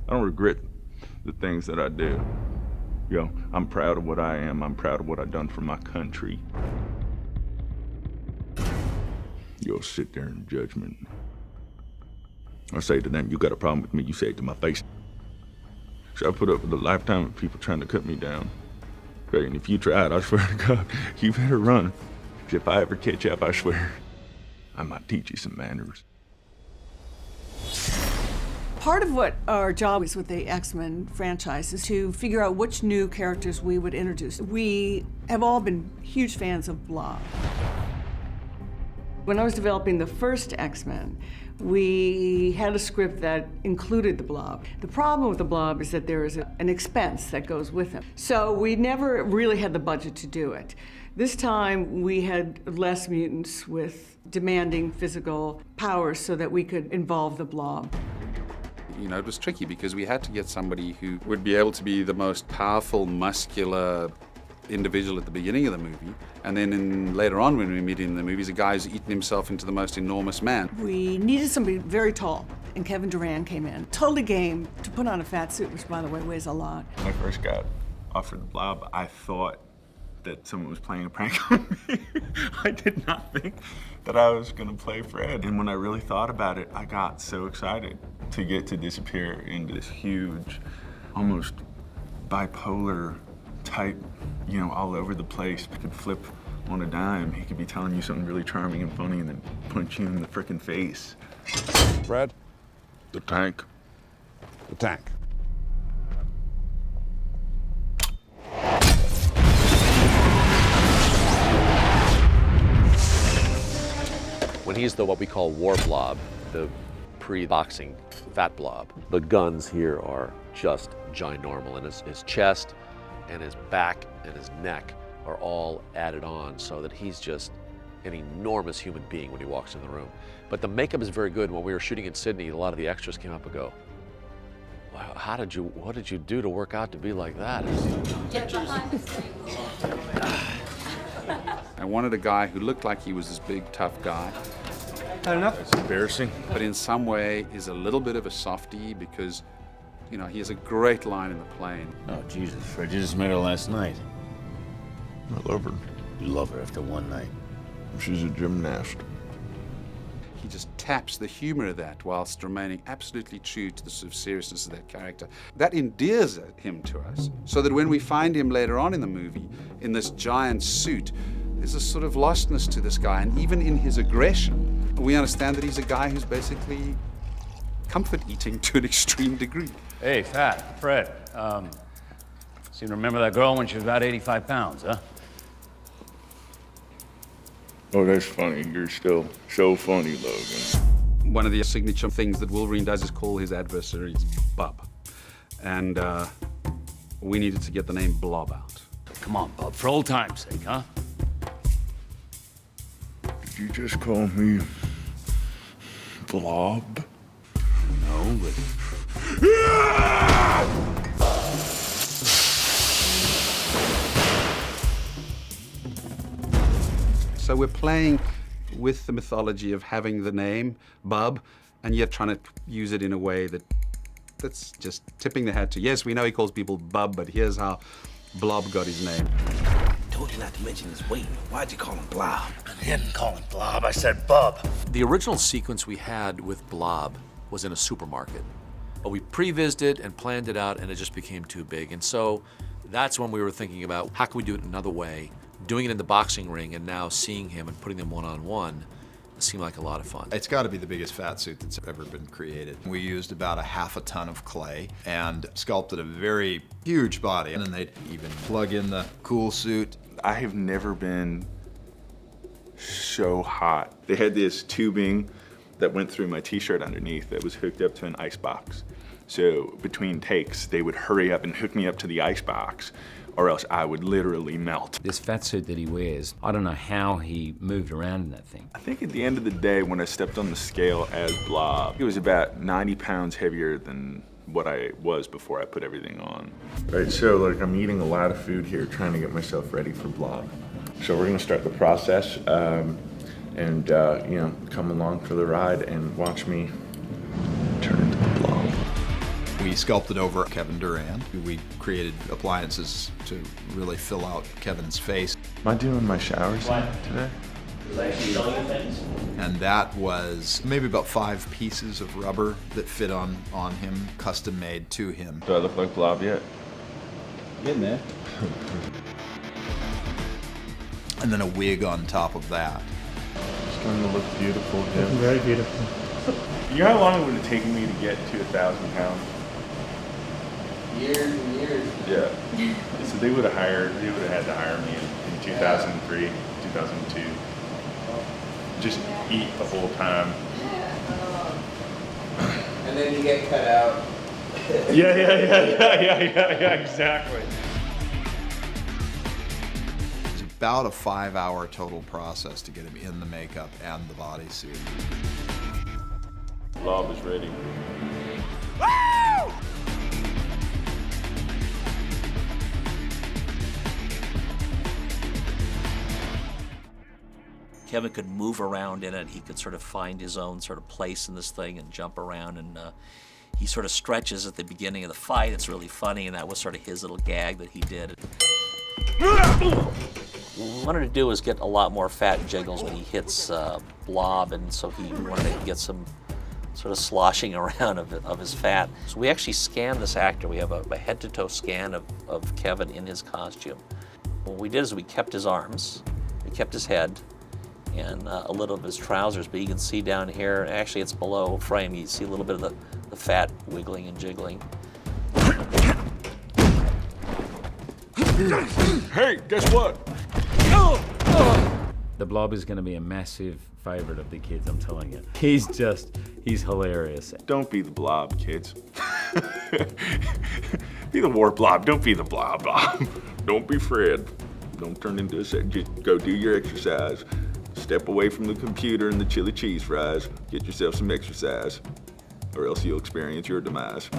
I don't regret the things that I do. You know, I'm proud of what I am. I'm proud of what I've done for my country. You'll sit there in judgment. I say to them, you got a problem with me, you say it to my face. So I put up with a lifetime of people trying to cut me down. Right, and if you try it, I swear to God, you better run. 'Cause if I ever catch you up, I swear, I might teach you some manners. Part of what our job is with the X-Men franchise is to figure out which new characters we would introduce. We have all been huge fans of Blob. When I was developing the first X-Men, we had a script that included the Blob. The problem with the Blob is that there is an expense that goes with him. So we never really had the budget to do it. This time we had less mutants with demanding physical powers so that we could involve the Blob. You know, it was tricky because we had to get somebody who would be able to be the most powerful, muscular individual at the beginning of the movie, and then later on when we meet him in the movies, a guy who's eaten himself into the most enormous man. We needed somebody very tall, and Kevin Durant came in. Totally game to put on a fat suit, which by the way weighs a lot. When I first got offered the Blob, I thought that someone was playing a prank on me. I did not think that I was gonna play Fred. And when I really thought about it, I got so excited to get to disappear into this huge, almost bipolar type, you know, all over the place. He could flip on a dime. He could be telling you something really charming and funny and then punch you in the frickin' face. Fred? The tank. The tank. When he's the what we call war blob, the pre-boxing fat blob, the guns here are just ginormal, and his chest and his back and his neck are all added on so that he's just an enormous human being when he walks in the room. But the makeup is very good. When we were shooting in Sydney, a lot of the extras came up and go, wow, what did you do to work out to be like that? I wanted a guy who looked like he was this big, tough guy. Not enough. It's embarrassing. But in some way is a little bit of a softie because, you know, he has a great line in the plane. Oh, Jesus, Fred, you just met her last night. I love her. You love her after one night. She's a gymnast. He just taps the humor of that whilst remaining absolutely true to the sort of seriousness of that character. That endears him to us, so that when we find him later on in the movie, in this giant suit, there's a sort of lostness to this guy, and even in his aggression, we understand that he's a guy who's basically comfort eating to an extreme degree. Hey, Fat, Fred, seem to remember that girl when she was about 85 pounds, huh? Oh, that's funny. You're still so funny, Logan. One of the signature things that Wolverine does is call his adversaries Bub. And we needed to get the name Blob out. Come on, Bub, for old time's sake, huh? Did you just call me Blob? No, but... So we're playing with the mythology of having the name Bub, and yet trying to use it in a way that's just tipping the hat to, yes, we know he calls people Bub, but here's how Blob got his name. I told you not to mention his weight. Why'd you call him Blob? I didn't call him Blob, I said Bub. The original sequence we had with Blob was in a supermarket, but we pre-vised it and planned it out, and it just became too big. And so that's when we were thinking about how can we do it another way. Doing it in the boxing ring and now seeing him and putting them one-on-one seemed like a lot of fun. It's got to be the biggest fat suit that's ever been created. We used about a half a ton of clay and sculpted a very huge body, and then they'd even plug in the cool suit. I have never been so hot. They had this tubing that went through my t-shirt underneath that was hooked up to an ice box. So between takes, they would hurry up and hook me up to the ice box, or else I would literally melt. This fat suit that he wears, I don't know how he moved around in that thing. I think at the end of the day, when I stepped on the scale as Blob, it was about 90 pounds heavier than what I was before I put everything on. Right, so like I'm eating a lot of food here, trying to get myself ready for Blob. So we're gonna start the process, and you know, come along for the ride and watch me turn into the Blob. We sculpted over Kevin Durant. We created appliances to really fill out Kevin's face. Am I doing my shower scene today? And that was maybe about 5 pieces of rubber that fit on him, custom made to him. Do I look like Blob yet? Getting there. And then a wig on top of that. It's going to look beautiful, Jim. Very beautiful. You know how long it would have taken me to get to 1,000 pounds? Years and years. Yeah. So they would have had to hire me in 2003, 2002. Just eat the whole time. And then you get cut out. Yeah, exactly. It's about a 5-hour total process to get him in the makeup and the bodysuit. Blob is ready. Kevin could move around in it. He could sort of find his own sort of place in this thing and jump around. And he sort of stretches at the beginning of the fight. It's really funny, and that was sort of his little gag that he did. What we wanted to do was get a lot more fat jiggles when he hits Blob, and so he wanted to get some sort of sloshing around of his fat. So we actually scanned this actor. We have a head-to-toe scan of Kevin in his costume. What we did is we kept his arms, we kept his head, and a little of his trousers, but you can see down here, actually it's below frame, you see a little bit of the fat wiggling and jiggling. Hey, guess what? The Blob is going to be a massive favorite of the kids, I'm telling you. He's hilarious. Don't be the Blob, kids. Be the War Blob, don't be the Blob. Don't be Fred. Don't turn into a set. Just go do your exercise. Step away from the computer and the chili cheese fries. Get yourself some exercise, or else you'll experience your demise.